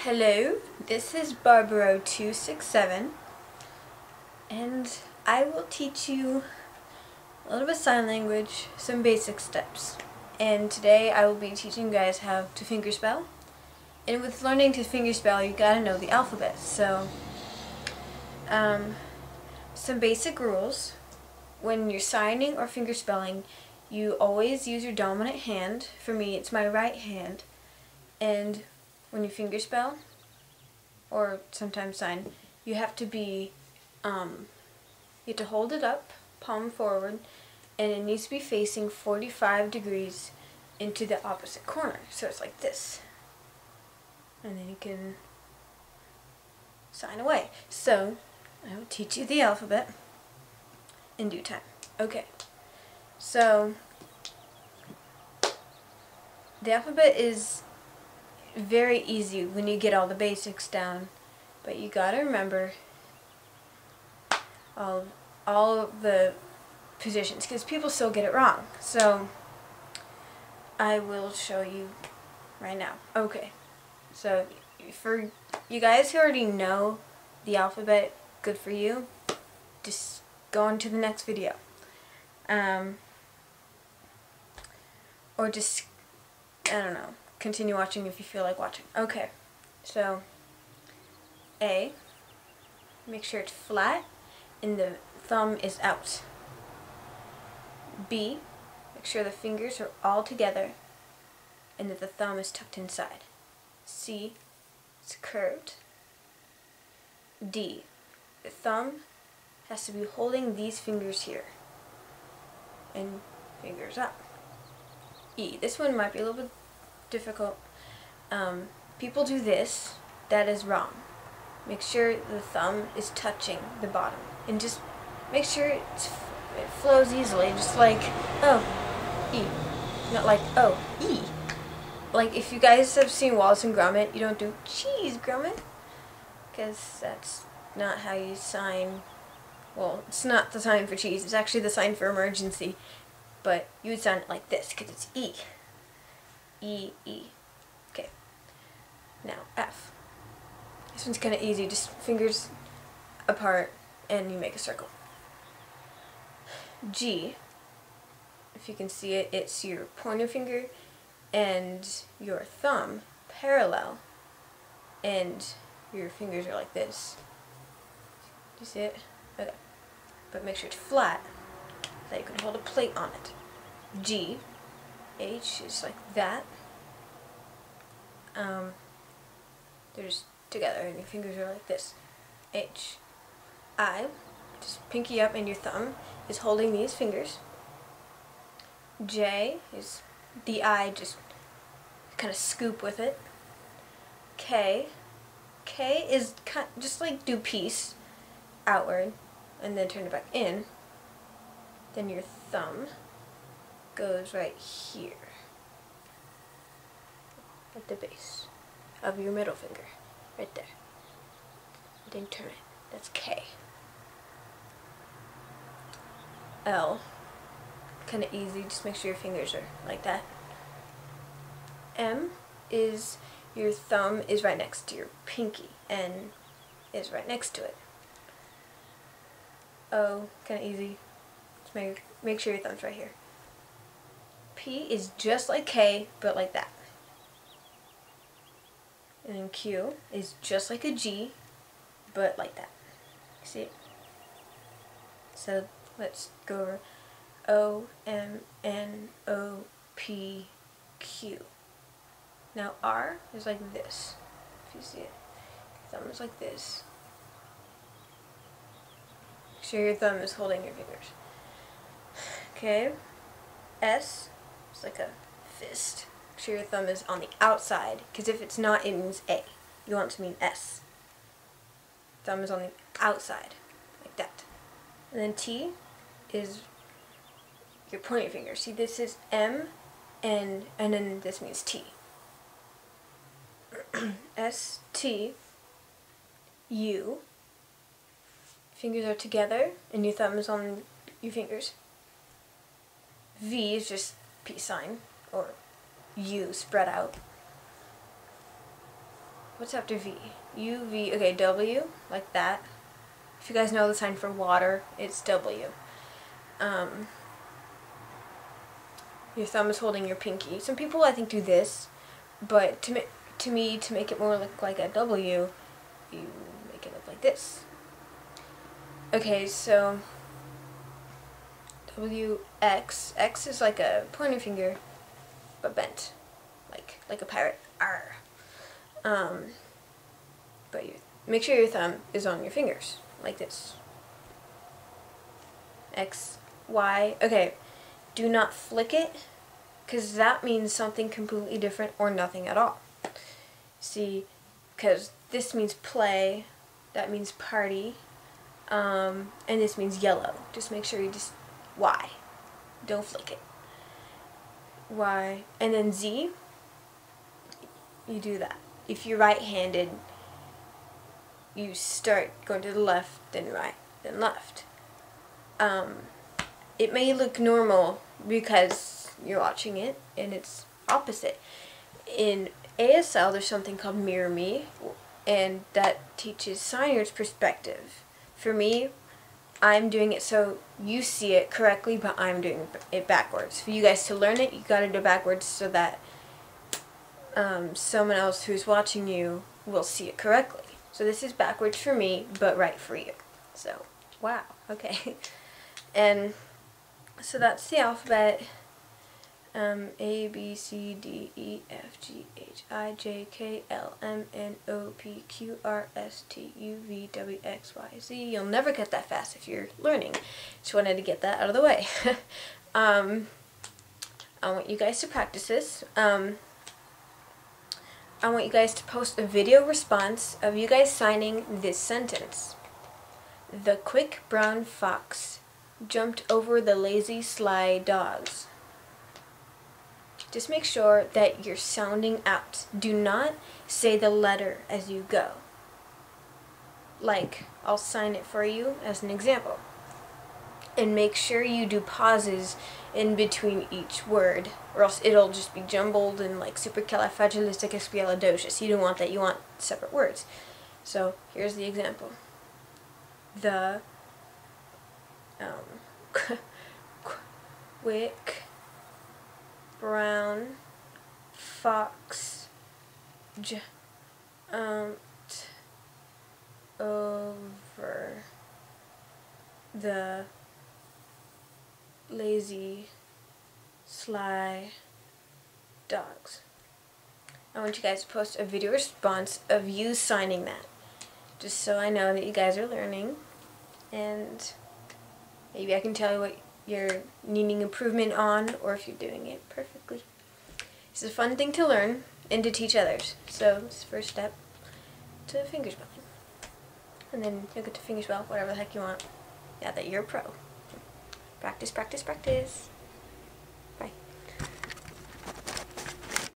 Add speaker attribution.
Speaker 1: Hello, this is Barbaro267 and I will teach you a little bit of sign language, some basic steps. And today I will be teaching you guys how to fingerspell. And with learning to fingerspell, you gotta know the alphabet. So, some basic rules. When you're signing or fingerspelling, you always use your dominant hand. For me, it's my right hand. And when you fingerspell, or sometimes sign, you have to be, you have to hold it up, palm forward, and it needs to be facing 45 degrees into the opposite corner. So it's like this. And then you can sign away. So, I will teach you the alphabet in due time. Okay, so the alphabet is very easy when you get all the basics down, but you gotta remember all of the positions because people still get it wrong. So I will show you right now. Okay, so for you guys who already know the alphabet, good for you. Just go on to the next video, or just, I don't know, continue watching if you feel like watching. Okay, so A, make sure it's flat and the thumb is out. B, make sure the fingers are all together and that the thumb is tucked inside. C, it's curved. D, the thumb has to be holding these fingers here and fingers up. E, this one might be a little bit difficult. People do this. That is wrong. Make sure the thumb is touching the bottom and just make sure it flows easily, just like oh, E, not like oh, E. Like if you guys have seen Wallace and Gromit, you don't do cheese Gromit, because that's not how you sign. Well, it's not the sign for cheese, it's actually the sign for emergency, but you would sign it like this because it's E. E, E. Okay. Now, F. This one's kind of easy, just fingers apart and you make a circle. G, if you can see it, it's your pointer finger and your thumb parallel and your fingers are like this. Do you see it? Okay. But make sure it's flat so that you can hold a plate on it. G, H is like that. They're just together and your fingers are like this. H. I, just pinky up and your thumb is holding these fingers. J is the I, just kind of scoop with it. K. K is just like do peace outward and then turn it back in. Then your thumb goes right here at the base of your middle finger, right there. Then turn it. That's K. L, kind of easy, just make sure your fingers are like that. M is your thumb is right next to your pinky and is right next to it. O, kind of easy, just make sure your thumb's right here. P is just like K, but like that. And then Q is just like a G, but like that. See it? So let's go over O, M, N, O, P, Q. Now R is like this, if you see it. Thumb is like this. Make sure your thumb is holding your fingers. Okay. S is like a fist. Make sure your thumb is on the outside, because if it's not, it means A. You want it to mean S. Thumb is on the outside, like that. And then T is your pointing finger. See, this is M, and then this means T. S, T, U. Fingers are together, and your thumb is on your fingers. V is just peace sign, or U spread out. what's after V? U, V, okay, W, like that. If you guys know the sign for water, it's W. Your thumb is holding your pinky. Some people, I think, do this, but to make it more look like a W, you make it look like this. Okay, so W, X. X is like a pointer finger, but bent, like a pirate. Arr. But make sure your thumb is on your fingers, like this. X, Y. Okay, do not flick it, because that means something completely different or nothing at all. See, because this means play, that means party, and this means yellow. Just make sure you just Y. Don't flick it. Y. And then Z, you do that. If you're right-handed, you start going to the left, then right, then left. It may look normal because you're watching it and it's opposite. In ASL, there's something called Mirror Me, and that teaches signers perspective. For me, I'm doing it so you see it correctly, but I'm doing it backwards. For you guys to learn it, you gotta do it backwards so that someone else who's watching you will see it correctly. So this is backwards for me, but right for you. So, wow, okay. And so that's the alphabet. A, B, C, D, E, F, G, H, I, J, K, L, M, N, O, P, Q, R, S, T, U, V, W, X, Y, Z. You'll never get that fast if you're learning. Just wanted to get that out of the way. I want you guys to practice this. I want you guys to post a video response of you guys signing this sentence. The quick brown fox jumped over the lazy sly dogs. Just make sure that you're sounding out. Do not say the letter as you go. Like, I'll sign it for you as an example. And make sure you do pauses in between each word, or else it'll just be jumbled and like supercalifragilisticexpialidocious. You don't want that. You want separate words. So here's the example. The quick brown fox jumped over the lazy sly dogs. I want you guys to post a video response of you signing that, just so I know that you guys are learning, and maybe I can tell you what you're needing improvement on, or if you're doing it perfectly. It's a fun thing to learn and to teach others. So it's the first step to fingerspell. And then you'll get to fingerspell whatever the heck you want now that you're a pro. Practice, practice, practice.